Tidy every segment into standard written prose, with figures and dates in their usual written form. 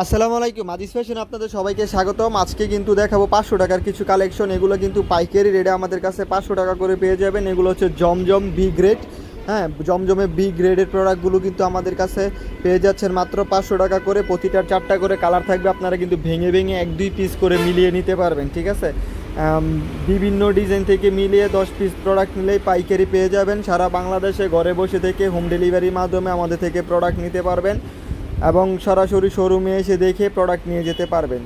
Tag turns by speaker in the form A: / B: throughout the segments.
A: আসসালামু আলাইকুম, আজিজ ফ্যাশন আপনাদের সবাইকে স্বাগতম। আজকে কিন্তু দেখাবো 500 টাকার কিছু কালেকশন। এগুলো কিন্তু পাইকারি রেটে আমাদের কাছে 500 টাকা করে পেয়ে যাবেন। এগুলো হচ্ছে জমজম বি গ্রেড। হ্যাঁ, জমজমে বি গ্রেডের প্রোডাক্টগুলো কিন্তু আমাদের কাছে পেয়ে যাচ্ছেন মাত্র 500 টাকা করে। প্রতিটার 4টা করে কালার থাকবে, আপনারা কিন্তু ভেঙে ভেঙে 1-2 পিস করে মিলিয়ে নিতে পারবেন। ঠিক আছে, বিভিন্ন ডিজাইন থেকে মিলিয়ে 10 পিস প্রোডাক্ট নিলেই পাইকারি পেয়ে যাবেন। সারা বাংলাদেশে ঘরে বসে থেকে হোম ডেলিভারির মাধ্যমে আমাদের থেকে প্রোডাক্ট নিতে পারবেন এবং সরাসরি শোরুমে এসে দেখে প্রোডাক্ট নিয়ে যেতে পারবেন।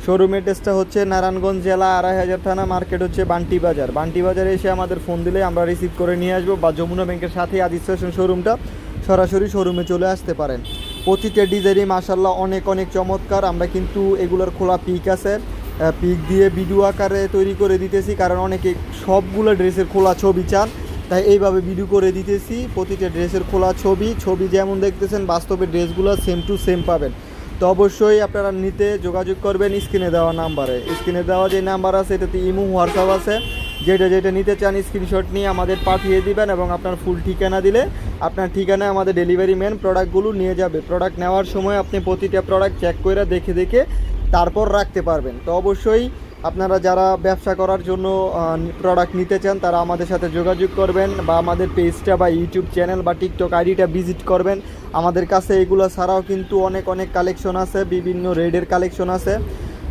A: শোরুমের ড্রেসটা হচ্ছে নারায়ণগঞ্জ জেলা 2500 থানা, মার্কেট হচ্ছে বান্টি বাজার। বান্টি বাজারে এসে আমাদের ফোন দিলে আমরা রিসিভ করে নিয়ে আসবো, বা যমুনা ব্যাংকের সাথে আজিজ ফ্যাশন শোরুমটা, সরাসরি শোরুমে চলে আসতে পারেন। প্রতিটা ডিজাইনই মাশাল্লাহ অনেক অনেক চমৎকার। আমরা কিন্তু এগুলোর খোলা পিক আছে, পিক দিয়ে ভিডিও আকারে তৈরি করে দিতেছি, কারণ অনেকে সবগুলো ড্রেসের খোলা ছবি চান, তাই এইভাবে ভিডিও করে দিতেছি। প্রতিটা ড্রেসের খোলা ছবি যেমন দেখতেছেন বাস্তবে ড্রেসগুলো সেম টু সেম পাবেন। তো অবশ্যই আপনারা নিতে যোগাযোগ করবেন স্ক্রিনে দেওয়া নাম্বারে। স্ক্রিনে দেওয়া যে নাম্বার আছে এটাতে ইমো হোয়াটসঅ্যাপ আছে, যেটা নিতে চান স্ক্রিনশট নিয়ে আমাদের পাঠিয়ে দিবেন এবং আপনার ফুল ঠিকানা দিলে আপনার ঠিকানায় আমাদের ডেলিভারি ম্যান প্রোডাক্টগুলো নিয়ে যাবে। প্রোডাক্ট নেওয়ার সময় আপনি প্রতিটা প্রোডাক্ট চেক করে দেখে তারপর রাখতে পারবেন। তো অবশ্যই আপনারা যারা ব্যবসা করার জন্য প্রোডাক্ট নিতে চান তারা আমাদের সাথে যোগাযোগ করবেন, বা আমাদের পেজটা বা ইউটিউব চ্যানেল বা টিকটক আইডিটা ভিজিট করবেন। আমাদের কাছে এগুলো ছাড়াও কিন্তু অনেক কালেকশন আছে, বিভিন্ন রেডের কালেকশন আছে।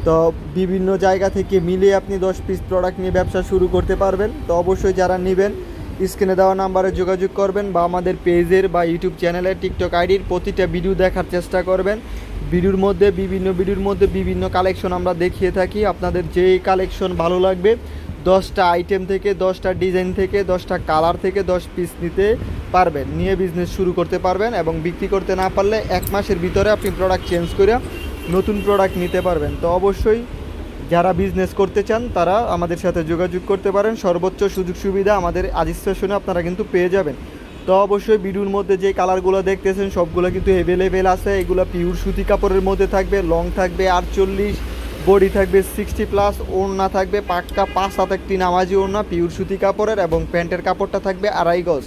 A: তো বিভিন্ন জায়গা থেকে মিলিয়ে আপনি 10 পিস প্রোডাক্ট নিয়ে ব্যবসা শুরু করতে পারবেন। তো অবশ্যই যারা নেবেন স্ক্রিনে দেওয়া নাম্বারে যোগাযোগ করবেন, বা আমাদের পেজের বা ইউটিউব চ্যানেলের টিকটক আইডির প্রতিটা ভিডিও দেখার চেষ্টা করবেন। বিভিন্ন ভিডিওর মধ্যে বিভিন্ন কালেকশন আমরা দেখিয়ে থাকি। আপনাদের যেই কালেকশন ভালো লাগবে 10টা আইটেম থেকে, 10টা ডিজাইন থেকে, 10টা কালার থেকে 10 পিস নিতে পারবেন, নিয়ে বিজনেস শুরু করতে পারবেন। এবং বিক্রি করতে না পারলে 1 মাসের ভিতরে আপনি প্রোডাক্ট চেঞ্জ করে নতুন প্রোডাক্ট নিতে পারবেন। তো অবশ্যই যারা বিজনেস করতে চান তারা আমাদের সাথে যোগাযোগ করতে পারেন। সর্বোচ্চ সুযোগ সুবিধা আমাদের আজিজ ফ্যাশনে আপনারা কিন্তু পেয়ে যাবেন। তো অবশ্যই ভিডিওর মধ্যে যে কালারগুলো দেখতেছেন সবগুলো কিন্তু অ্যাভেলেবেল আছে। এগুলো পিওর সুতি কাপড়ের মধ্যে থাকবে, লং থাকবে 48, বডি থাকবে 60+, ওড়না থাকবে পাক্কা 5 হাত একটি নামাজি ওড়না পিওর সুতি কাপড়ের, এবং প্যান্টের কাপড়টা থাকবে 2.5 গজ।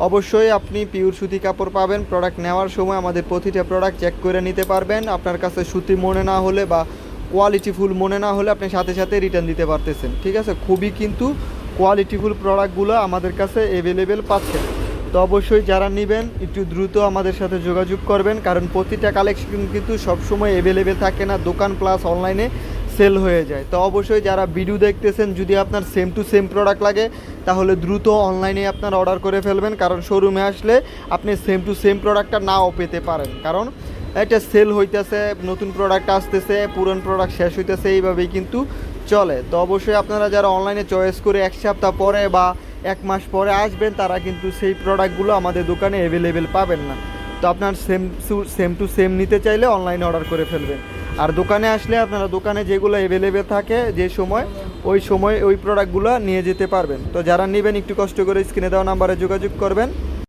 A: অবশ্যই আপনি পিওর সুতি কাপড় পাবেন। প্রোডাক্ট নেওয়ার সময় আমাদের প্রতিটা প্রোডাক্ট চেক করে নিতে পারবেন। আপনার কাছে সুতি মনে না হলে বা কোয়ালিটিফুল মনে না হলে আপনি সাথে সাথে রিটার্ন দিতে পারতেছেন। ঠিক আছে, খুবই কিন্তু কোয়ালিটিফুল প্রোডাক্টগুলো আমাদের কাছে অ্যাভেলেবেল পাচ্ছেন। তো অবশ্যই যারা নেবেন একটু দ্রুত আমাদের সাথে যোগাযোগ করবেন, কারণ প্রতিটা কালেকশন কিন্তু সবসময় অ্যাভেলেবেল থাকে না, দোকান প্লাস অনলাইনে সেল হয়ে যায়। তো অবশ্যই যারা ভিডিও দেখতেছেন যদি আপনার সেম টু সেম প্রোডাক্ট লাগে তাহলে দ্রুত অনলাইনে আপনারা অর্ডার করে ফেলবেন, কারণ শোরুমে আসলে আপনি সেম টু সেম প্রোডাক্টটা নাও পেতে পারেন, কারণ এটা সেল হইতেছে, নতুন প্রোডাক্ট আসতেছে, পুরান প্রোডাক্ট শেষ হইতেছে, এইভাবেই কিন্তু চলে। তো অবশ্যই আপনারা যারা অনলাইনে চয়েস করে 1 সপ্তাহ পরে বা 1 মাস পরে আসবেন তারা কিন্তু সেই প্রোডাক্টগুলো আমাদের দোকানে অ্যাভেলেবেল পাবেন না। তো আপনার সেম টু সেম নিতে চাইলে অনলাইনে অর্ডার করে ফেলবেন। আর দোকানে আসলে আপনারা দোকানে যেগুলো অ্যাভেলেবেল থাকে যে সময় ওই প্রোডাক্টগুলো নিয়ে যেতে পারবেন। তো যারা নেবেন একটু কষ্ট করে স্ক্রিনে দেওয়া নাম্বারে যোগাযোগ করবেন।